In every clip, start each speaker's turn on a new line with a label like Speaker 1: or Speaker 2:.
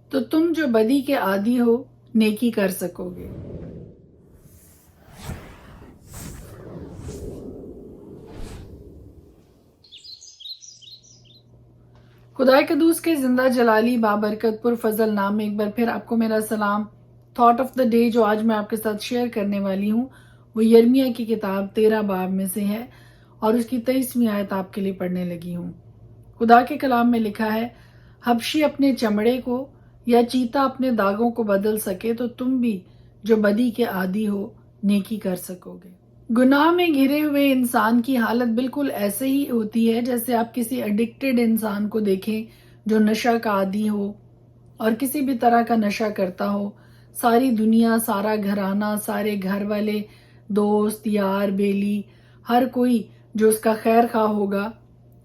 Speaker 1: تو تم جو بدی کے عادی ہو نیکی کر سکو گے۔ خدائے قدوس کے زندہ جلالی بابرکت پر فضل نام میں ایک بار پھر آپ کو میرا سلام۔ تھاٹ آف دا ڈے جو آج میں آپ کے ساتھ شیئر کرنے والی ہوں وہ یرمیہ کی کتاب 13 باب میں سے ہے اور اس کی 23ویں آیت آپ کے لیے پڑھنے لگی ہوں۔ خدا کے کلام میں لکھا ہے، حبشی اپنے چمڑے کو یا چیتا اپنے داغوں کو بدل سکے تو تم بھی جو بدی کے عادی ہو نیکی کر سکو گے۔ گناہ میں گھرے ہوئے انسان کی حالت بالکل ایسے ہی ہوتی ہے جیسے آپ کسی ایڈکٹڈ انسان کو دیکھیں جو نشہ کا عادی ہو اور کسی بھی طرح کا نشہ کرتا ہو۔ ساری دنیا، سارا گھرانہ، سارے گھر والے، دوست، یار، بیلی، ہر کوئی جو اس کا خیر خواہ ہوگا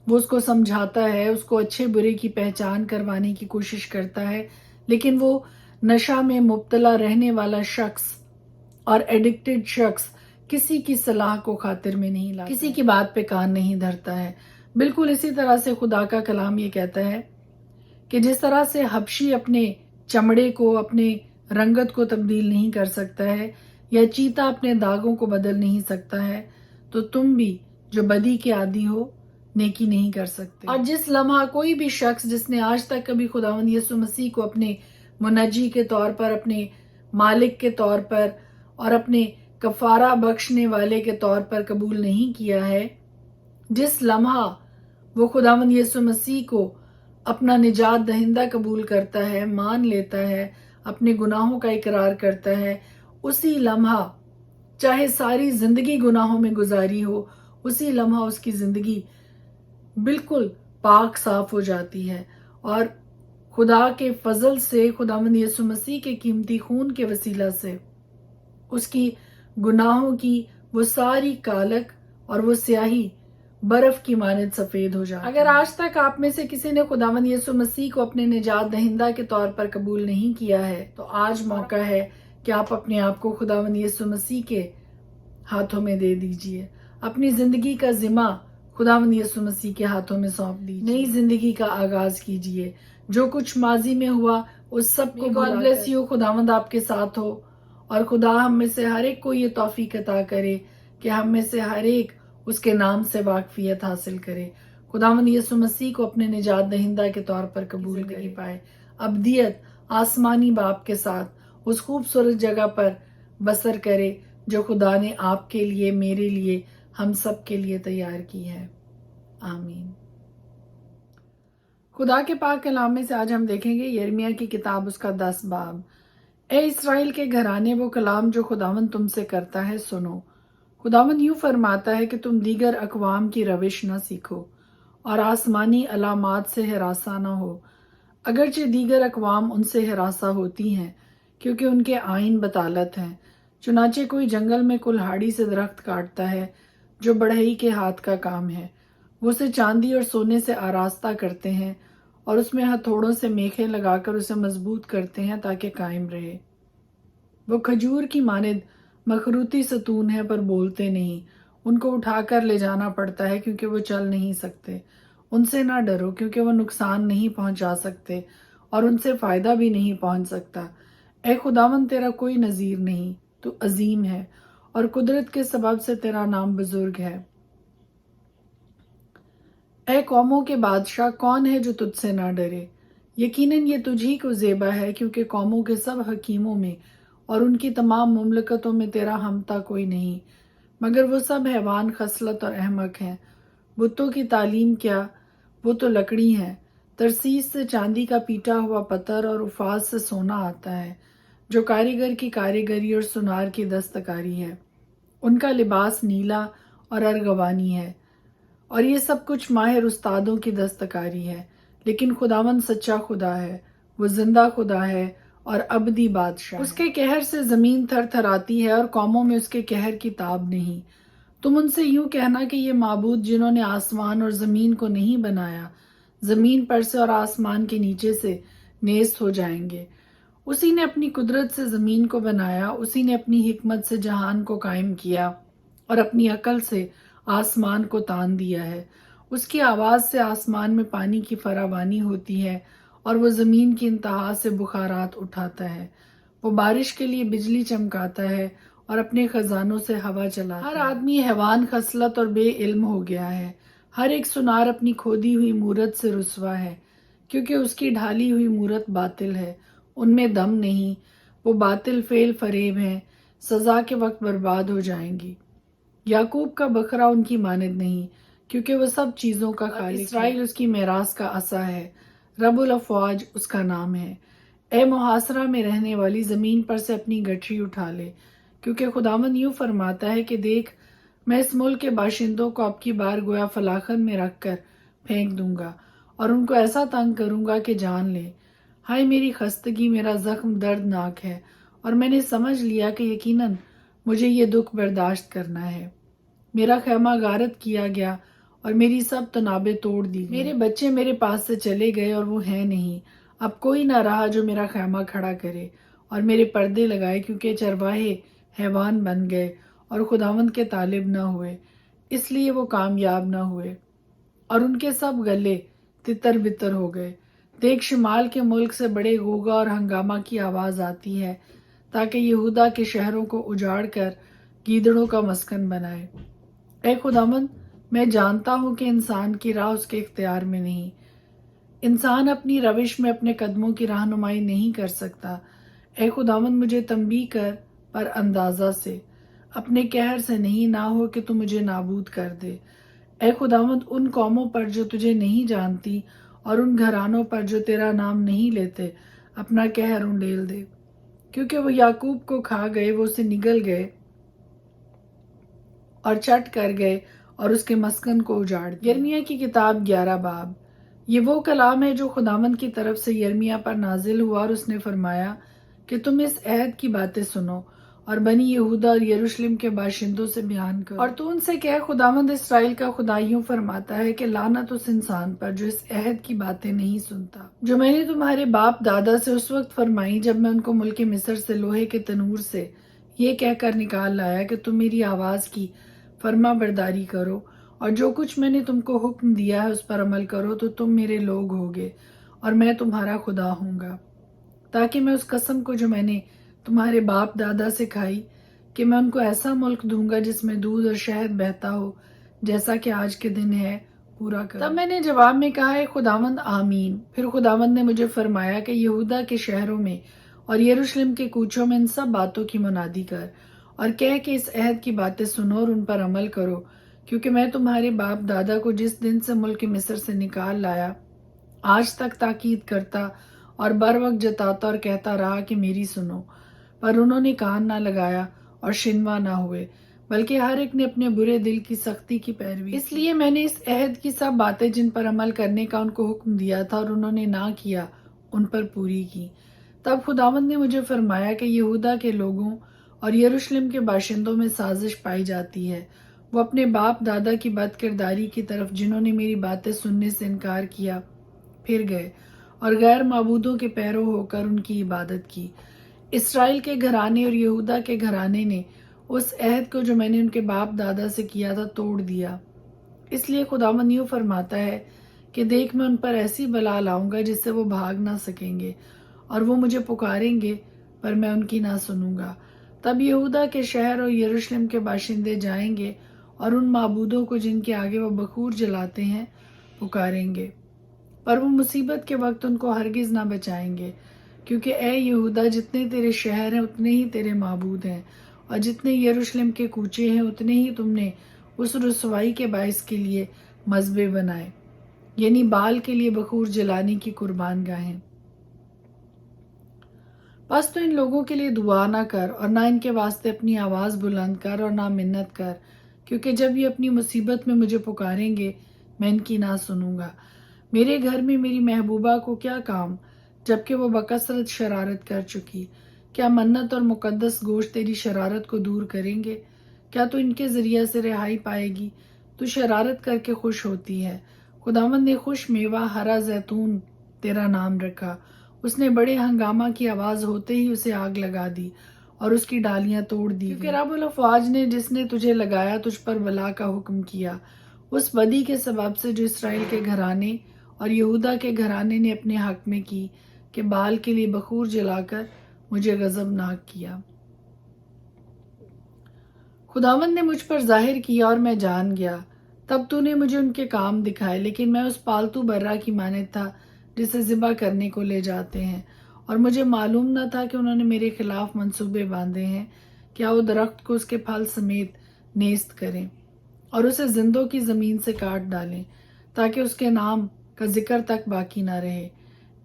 Speaker 1: وہ اس کو سمجھاتا ہے، اس کو اچھے برے کی پہچان کروانے کی کوشش کرتا ہے، لیکن وہ نشہ میں مبتلا رہنے والا شخص اور ایڈکٹڈ شخص کسی کی صلاح کو خاطر میں نہیں لاتا، کسی کی بات پہ کان نہیں دھرتا ہے۔ بالکل اسی طرح سے خدا کا کلام یہ کہتا ہے کہ جس طرح سے حبشی اپنے چمڑے کو، اپنے رنگت کو تبدیل نہیں کر سکتا ہے یا چیتا اپنے داغوں کو بدل نہیں سکتا ہے، تو تم بھی جو بدی کے عادی ہو نیکی نہیں کر سکتے۔ اور جس لمحہ کوئی بھی شخص جس نے آج تک کبھی خداوند یسوع مسیح کو اپنے منجی کے طور پر، اپنے مالک کے طور پر اور اپنے کفارہ بخشنے والے کے طور پر قبول نہیں کیا ہے، جس لمحہ وہ خداوند یسوع مسیح کو اپنا نجات دہندہ قبول کرتا ہے، مان لیتا ہے، اپنے گناہوں کا اقرار کرتا ہے، اسی لمحہ چاہے ساری زندگی گناہوں میں گزاری ہو، اسی لمحہ اس کی زندگی بالکل پاک صاف ہو جاتی ہے اور خدا کے فضل سے، خداوند یسوع مسیح کے قیمتی خون کے وسیلہ سے اس کی گناہوں کی وہ ساری کالک اور وہ سیاہی برف کی مانند سفید ہو جاتی ہے۔ اگر آج تک آپ میں سے کسی نے خداوند یسوع مسیح کو اپنے نجات دہندہ کے طور پر قبول نہیں کیا ہے تو آج موقع ہے کہ آپ اپنے آپ کو خداوند یسوع مسیح کے ہاتھوں میں دے دیجئے، اپنی زندگی کا ذمہ خداوند یسوع مسیح کے ہاتھوں میں سونپ دیجئے، نئی زندگی کا آغاز کیجئے۔ جو کچھ ماضی میں ہوا اس سب کو گاڈ بلیس یو، خداوند آپ کے ساتھ ہو اور خدا ہم میں سے ہر ایک کو یہ توفیق عطا کرے کہ ہم میں سے ہر ایک اس کے نام سے واقفیت حاصل کرے، خداوند یسوع مسیح کو اپنے نجات دہندہ کے طور پر قبول کر پائے، ابدیت آسمانی باپ کے ساتھ اس خوبصورت جگہ پر بسر کرے جو خدا نے آپ کے لیے، میرے لیے، ہم سب کے لیے تیار کی ہے۔ آمین۔ خدا کے پاک کلام میں سے آج ہم دیکھیں گے یرمیہ کی کتاب، اس کا 10 باب۔ اے اسرائیل کے گھرانے، وہ کلام جو خداوند تم سے کرتا ہے سنو۔ خداوند یوں فرماتا ہے کہ تم دیگر اقوام کی روش نہ سیکھو اور آسمانی علامات سے ہراساں نہ ہو، اگرچہ دیگر اقوام ان سے ہراساں ہوتی ہیں کیونکہ ان کے آئین بطالت ہیں۔ چنانچہ کوئی جنگل میں کلہاڑی سے درخت کاٹتا ہے جو بڑھئی کے ہاتھ کا کام ہے، وہ اسے چاندی اور سونے سے آراستہ کرتے ہیں اور اس میں ہتھوڑوں سے میخیں لگا کر اسے مضبوط کرتے ہیں تاکہ قائم رہے۔ وہ کھجور کی مانند مخروطی ستون ہے پر بولتے نہیں، ان کو اٹھا کر لے جانا پڑتا ہے کیونکہ وہ چل نہیں سکتے۔ ان سے نہ ڈرو کیونکہ وہ نقصان نہیں پہنچا سکتے اور ان سے فائدہ بھی نہیں پہنچ سکتا۔ اے خداوند، تیرا کوئی نظیر نہیں، تو عظیم ہے اور قدرت کے سبب سے تیرا نام بزرگ ہے۔ اے قوموں کے بادشاہ، کون ہے جو تجھ سے نہ ڈرے؟ یقیناً یہ تجھ ہی کو زیبا ہے کیونکہ قوموں کے سب حکیموں میں اور ان کی تمام مملکتوں میں تیرا ہمتا کوئی نہیں، مگر وہ سب حیوان خصلت اور احمق ہیں۔ بتوں کی تعلیم کیا، وہ تو لکڑی ہیں۔ ترسیس سے چاندی کا پیٹا ہوا پتھر اور افاز سے سونا آتا ہے، جو کاریگر کی کاریگری اور سنار کی دستکاری ہے۔ ان کا لباس نیلا اور ارغوانی ہے اور یہ سب کچھ ماہر استادوں کی دستکاری ہے، لیکن خداوند سچا خدا ہے، وہ زندہ خدا ہے اور ابدی بادشاہ۔ اس کے قہر سے زمین تھر تھراتی ہے اور قوموں میں اس کے قہر کی تاب نہیں۔ تم ان سے یوں کہنا کہ یہ معبود جنہوں نے آسمان اور زمین کو نہیں بنایا، زمین پر سے اور آسمان کے نیچے سے نیست ہو جائیں گے۔ اسی نے اپنی قدرت سے زمین کو بنایا، اسی نے اپنی حکمت سے جہان کو قائم کیا اور اپنی عقل سے آسمان کو تان دیا ہے۔ اس کی آواز سے آسمان میں پانی کی فراوانی ہوتی ہے اور وہ زمین کی انتہا سے بخارات اٹھاتا ہے۔ وہ بارش کے لیے بجلی چمکاتا ہے اور اپنے خزانوں سے ہوا چلاتا ہے۔ ہر آدمی حیوان خصلت اور بے علم ہو گیا ہے۔ ہر ایک سنار اپنی کھودی ہوئی مورت سے رسوا ہے، کیونکہ اس کی ڈھالی ہوئی مورت باطل ہے، ان میں دم نہیں، وہ باطل فعل فریب ہیں، سزا کے وقت برباد ہو جائیں گی۔ یعقوب کا بکرا ان کی مانند نہیں، کیونکہ وہ سب چیزوں کا خالق ہے۔ اسرائیل اس کی میراث کا عصا ہے، رب الافواج اس کا نام ہے۔ اے محاصرہ میں رہنے والی، زمین پر سے اپنی گٹھری اٹھا لے، کیونکہ خداوند یوں فرماتا ہے کہ دیکھ، میں اس ملک کے باشندوں کو اب کی بار گویا فلاخن میں رکھ کر پھینک دوں گا اور ان کو ایسا تنگ کروں گا کہ جان لے۔ ہائے میری خستگی، میرا زخم دردناک ہے، اور میں نے سمجھ لیا کہ یقیناً مجھے یہ دکھ برداشت کرنا ہے۔ میرا خیمہ غارت کیا گیا اور میری سب تنابیں توڑ دی گئیں۔ میرے بچے میرے پاس سے چلے گئے اور وہ ہیں نہیں، اب کوئی نہ رہا جو میرا خیمہ کھڑا کرے اور میرے پردے لگائے، کیونکہ چرواہے حیوان بن گئے اور خداوند کے طالب نہ ہوئے، اس لیے وہ کامیاب نہ ہوئے، اور ان کے سب گلے تتر بتر ہو گئے۔ دیکھ، شمال کے ملک سے بڑے غوغا اور ہنگامہ کی آواز آتی ہے، تاکہ یہودا کے شہروں کو اجاڑ کر گیدڑوں کا مسکن بنائے۔ اے خداوند، میں جانتا ہوں کہ انسان کی راہ اس کے اختیار میں نہیں، انسان اپنی روش میں اپنے قدموں کی رہنمائی نہیں کر سکتا۔ اے خداوند، مجھے تنبیہ کر پر اندازہ سے، اپنے قہر سے نہیں، نہ ہو کہ تو مجھے نابود کر دے۔ اے خداوند، ان قوموں پر جو تجھے نہیں جانتی اور ان گھرانوں پر جو تیرا نام نہیں لیتے اپنا قہر انڈیل دے، کیونکہ وہ یعقوب کو کھا گئے، وہ اسے نگل گئے اور چٹ کر گئے اور اس کے مسکن کو اجاڑ دیا۔ یرمیہ کی کتاب 11 باب۔ یہ وہ کلام ہے جو خداوند کی طرف سے یرمیہ پر نازل ہوا، اور اس نے فرمایا کہ تم اس عہد کی باتیں سنو اور بنی یہودا اور یروشلم کے باشندوں سے بیان کرو، اور تو ان سے کہہ، خداوند اسرائیل کا خدا یوں فرماتا ہے کہ لعنت اس انسان پر جو اس عہد کی باتیں نہیں سنتا، جو میں نے تمہارے باپ دادا سے اس وقت فرمائی جب میں ان کو ملک مصر سے لوہے کے تنور سے یہ کہہ کر نکال لایا کہ تم میری آواز کی فرما برداری کرو اور جو کچھ میں نے تم کو حکم دیا ہے اس پر عمل کرو، تو تم میرے لوگ ہوگے اور میں تمہارا خدا ہوں گا، تاکہ میں اس قسم کو جو میں نے تمہارے باپ دادا سے کھائی کہ میں ان کو ایسا ملک دوں گا جس میں دودھ اور شہد بہتا ہو، جیسا کہ آج کے دن ہے، پورا کروں۔ تب میں نے جواب میں کہا، اے خداوند، آمین۔ پھر خداوند نے مجھے فرمایا کہ یہودا کے شہروں میں اور یروشلم کے کوچوں میں ان سب باتوں کی منادی کر اور کہہ کہ اس عہد کی باتیں سنو اور ان پر عمل کرو، کیونکہ میں تمہارے باپ دادا کو جس دن سے ملک مصر سے نکال لایا آج تک تاکید کرتا اور بر وقت جتاتا اور کہتا رہا کہ میری سنو، پر انہوں نے کان نہ لگایا اور شنوا نہ ہوئے، بلکہ ہر ایک نے اپنے برے دل کی سختی کی پیروی۔ اس لیے میں نے اس عہد کی سب باتیں جن پر عمل کرنے کا ان کو حکم دیا تھا اور انہوں نے نہ کیا، ان پر پوری کی۔ تب خداوند نے مجھے فرمایا کہ یہودا کے لوگوں اور یروشلم کے باشندوں میں سازش پائی جاتی ہے، وہ اپنے باپ دادا کی بد کرداری کی طرف، جنہوں نے میری باتیں سننے سے انکار کیا، پھر گئے اور غیر معبودوں کے پیرو ہو کر ان کی عبادت کی۔ اسرائیل کے گھرانے اور یہودا کے گھرانے نے اس عہد کو جو میں نے ان کے باپ دادا سے کیا تھا توڑ دیا۔ اس لیے خداوند یوں فرماتا ہے کہ دیکھ، میں ان پر ایسی بلا لاؤں گا جس سے وہ بھاگ نہ سکیں گے، اور وہ مجھے پکاریں گے پر میں ان کی نہ سنوں گا۔ تب یہودا کے شہر اور یروشلم کے باشندے جائیں گے اور ان معبودوں کو جن کے آگے وہ بخور جلاتے ہیں پکاریں گے، پر وہ مصیبت کے وقت ان کو ہرگز نہ بچائیں گے، کیونکہ اے یہودا، جتنے تیرے شہر ہیں اتنے ہی تیرے معبود ہیں، اور جتنے یروشلم کے کوچے ہیں اتنے ہی تم نے اس رسوائی کے باعث کے لیے مذبح بنائے، یعنی بال کے لیے بخور جلانے کی قربان گاہیں۔ بس تو ان لوگوں کے لیے دعا نہ کر اور نہ ان کے واسطے اپنی آواز بلند کر اور نہ منت کر، کیونکہ جب یہ اپنی مصیبت میں مجھے پکاریں گے میں ان کی نہ سنوں گا۔ میرے گھر میں میری محبوبہ کو کیا کام، جبکہ وہ بکثرت شرارت کر چکی؟ کیا منت اور مقدس گوشت تیری شرارت کو دور کریں گے؟ کیا تو ان کے ذریعہ سے رہائی پائے گی؟ تو شرارت کر کے خوش ہوتی ہے۔ خداوند نے خوش میوہ ہرا زیتون تیرا نام رکھا، اس نے بڑے ہنگامہ کی آواز ہوتے ہی اسے آگ لگا دی اور اس کی ڈالیاں توڑ دی، کیونکہ رب الافواج نے جس نے تجھے لگایا تجھ پر بلا کا حکم کیا، اس بدی کے سبب سے جو اسرائیل کے گھرانے اور یہودا کے گھرانے نے اپنے حق میں کی کہ بال کے لیے بخور جلا کر مجھے غضبناک کیا۔ خداوند نے مجھ پر ظاہر کیا اور میں جان گیا۔ تب تو نے مجھے ان کے کام دکھائے، لیکن میں اس پالتو برہ کی مانند تھا جسے ذبح کرنے کو لے جاتے ہیں، اور مجھے معلوم نہ تھا کہ انہوں نے میرے خلاف منصوبے باندھے ہیں، کیا وہ درخت کو اس کے پھل سمیت نیست کریں اور اسے زندوں کی زمین سے کاٹ ڈالیں تاکہ اس کے نام کا ذکر تک باقی نہ رہے۔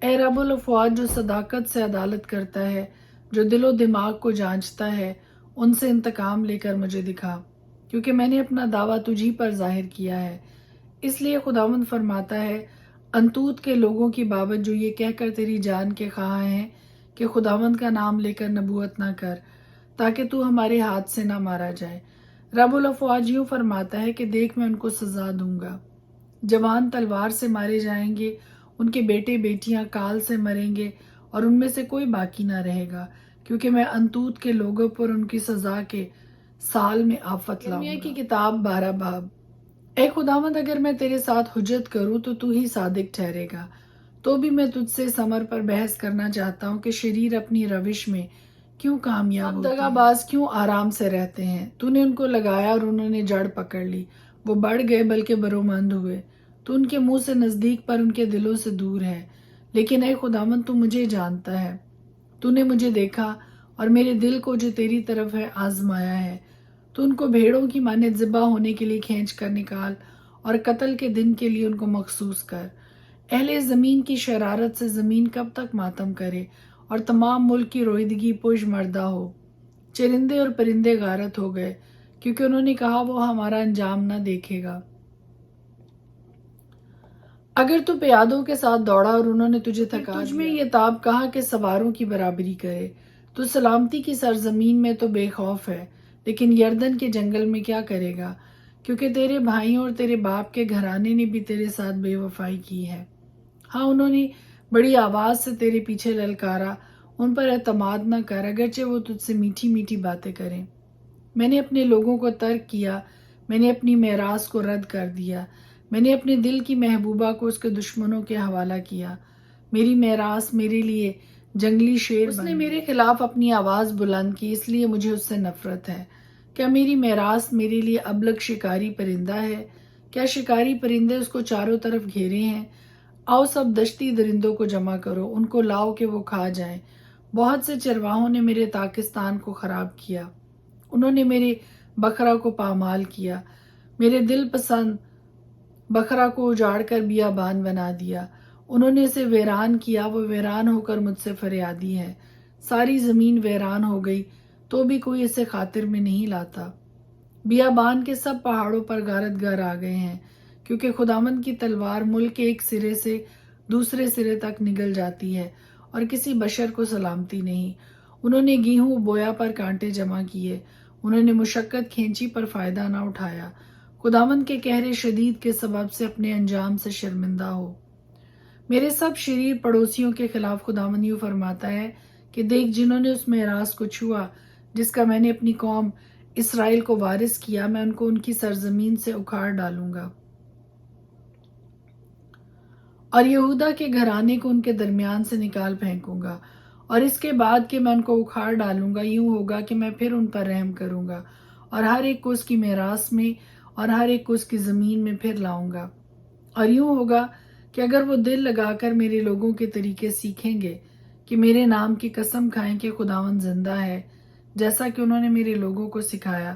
Speaker 1: اے رب الافواج، جو صداقت سے عدالت کرتا ہے، جو دل و دماغ کو جانچتا ہے، ان سے انتقام لے کر مجھے دکھا، کیونکہ میں نے اپنا دعویٰ تجھی پر ظاہر کیا ہے۔ اس لیے خداوند فرماتا ہے، انتوت کے لوگوں کی بابت جو یہ کہہ کر تیری جان کے خواہاں ہیں کہ خداوند کا نام لے کر نبوت نہ کر تاکہ تو ہمارے ہاتھ سے نہ مارا جائے۔ رب الافواج یوں فرماتا ہے کہ دیکھ میں ان کو سزا دوں گا۔ جوان تلوار سے مارے جائیں گے، ان کے بیٹے بیٹیاں کال سے مریں گے، اور ان میں سے کوئی باقی نہ رہے گا، کیونکہ میں انتوت کے لوگوں پر ان کی سزا کے سال میں آفت لاؤں گا۔ کی کتاب 12 باب۔ اے خداوند، اگر میں تیرے ساتھ حجت کروں تو ہی صادق ٹھہرے گا۔ تو بھی میں تجھ سے ثمر پر بحث کرنا چاہتا ہوں کہ شریر اپنی روش میں کیوں کامیاب ہوتے ہیں، دغا باز کیوں آرام سے رہتے ہیں۔ تو نے ان کو لگایا اور انہوں نے جڑ پکڑ لی، وہ بڑھ گئے بلکہ برومند ہوئے۔ تو ان کے منہ سے نزدیک پر ان کے دلوں سے دور ہے۔ لیکن اے خداوند، تو مجھے جانتا ہے، تو نے مجھے دیکھا اور میرے دل کو جو تیری طرف ہے آزمایا ہے۔ تو ان کو بھیڑوں کی مانند ذبح ہونے کے لیے کھینچ کر نکال اور قتل کے دن کے لیے ان کو مخصوص کر۔ اہل زمین کی شرارت سے زمین کب تک ماتم کرے اور تمام ملک کی رویدگی پش مردہ ہو۔ چرندے اور پرندے غارت ہو گئے، کیونکہ انہوں نے کہا وہ ہمارا انجام نہ دیکھے گا۔ اگر تو پیادوں کے ساتھ دوڑا اور انہوں نے تجھے تھکا دیا، تجھ میں یہ تاب کہا کہ سواروں کی برابری کرے۔ تو سلامتی کی سرزمین میں تو بے خوف ہے، لیکن یردن کے جنگل میں کیا کرے گا؟ کیونکہ تیرے بھائیوں اور تیرے باپ کے گھرانے نے بھی تیرے ساتھ بے وفائی کی ہے۔ ہاں، انہوں نے بڑی آواز سے تیرے پیچھے للکارا، ان پر اعتماد نہ کر، اگرچہ وہ تجھ سے میٹھی میٹھی باتیں کریں۔ میں نے اپنے لوگوں کو ترک کیا، میں نے اپنی میراث کو رد کر دیا، میں نے اپنے دل کی محبوبہ کو اس کے دشمنوں کے حوالہ کیا۔ میری میراث میرے لیے جنگلی شیر بن گئی۔ اس نے میرے خلاف اپنی آواز بلند کی، اس لیے مجھے اس سے نفرت ہے۔ کیا میری میراث میرے لیے ابلک شکاری پرندہ ہے؟ کیا شکاری پرندے اس کو چاروں طرف گھیرے ہیں؟ آؤ سب دشتی درندوں کو جمع کرو، ان کو لاؤ کہ وہ کھا جائیں۔ بہت سے چرواہوں نے میرے پاکستان کو خراب کیا، انہوں نے میرے بکرا کو پامال کیا، میرے دل پسند بکرا کو اجاڑ کر بیابان بنا دیا۔ انہوں نے اسے ویران کیا، وہ ویران ہو کر مجھ سے فریادی ہے۔ ساری زمین ویران ہو گئی تو بھی کوئی اسے خاطر میں نہیں لاتا۔ بیابان کے سب پہاڑوں پر غارت گر آ گئے ہیں، کیونکہ خداوند کی تلوار ملک کے ایک سرے سے دوسرے سرے تک نگل جاتی ہے اور کسی بشر کو سلامتی نہیں۔ انہوں نے گیہوں بویا پر کانٹے جمع کیے، انہوں نے مشقت کھینچی پر فائدہ نہ اٹھایا۔ خداوند کے قہر شدید کے سبب سے اپنے انجام سے شرمندہ ہو۔ میرے سب شریر پڑوسیوں کے خلاف خداوند یوں فرماتا ہے کہ دیکھ، جنہوں نے اس میراث کو چھوا جس کا میں نے اپنی قوم اسرائیل کو وارث کیا، میں ان کو ان کی سرزمین سے اکھاڑ ڈالوں گا اور یہودا کے گھرانے کو ان کے درمیان سے نکال پھینکوں گا۔ اور اس کے بعد کہ میں ان کو اکھاڑ ڈالوں گا، یوں ہوگا کہ میں پھر ان پر رحم کروں گا اور ہر ایک کو اس کی میراث میں اور ہر ایک کو اس کی زمین میں پھر لاؤں گا۔ اور یوں ہوگا کہ اگر وہ دل لگا کر میرے لوگوں کے طریقے سیکھیں گے کہ میرے نام کی قسم کھائیں کہ خداوند زندہ ہے، جیسا کہ انہوں نے میرے لوگوں کو سکھایا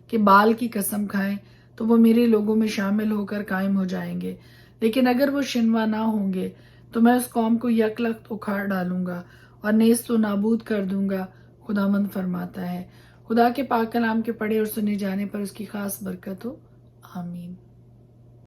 Speaker 1: کہ بال کی قسم کھائیں، تو وہ میرے لوگوں میں شامل ہو کر قائم ہو جائیں گے۔ لیکن اگر وہ شنوا نہ ہوں گے تو میں اس قوم کو یکلخت اکھاڑ ڈالوں گا اور نیست و نابود کر دوں گا، خداوند فرماتا ہے۔ خدا کے پاک کلام کے پڑھے اور سنے جانے پر اس کی خاص برکت ہو، آمین۔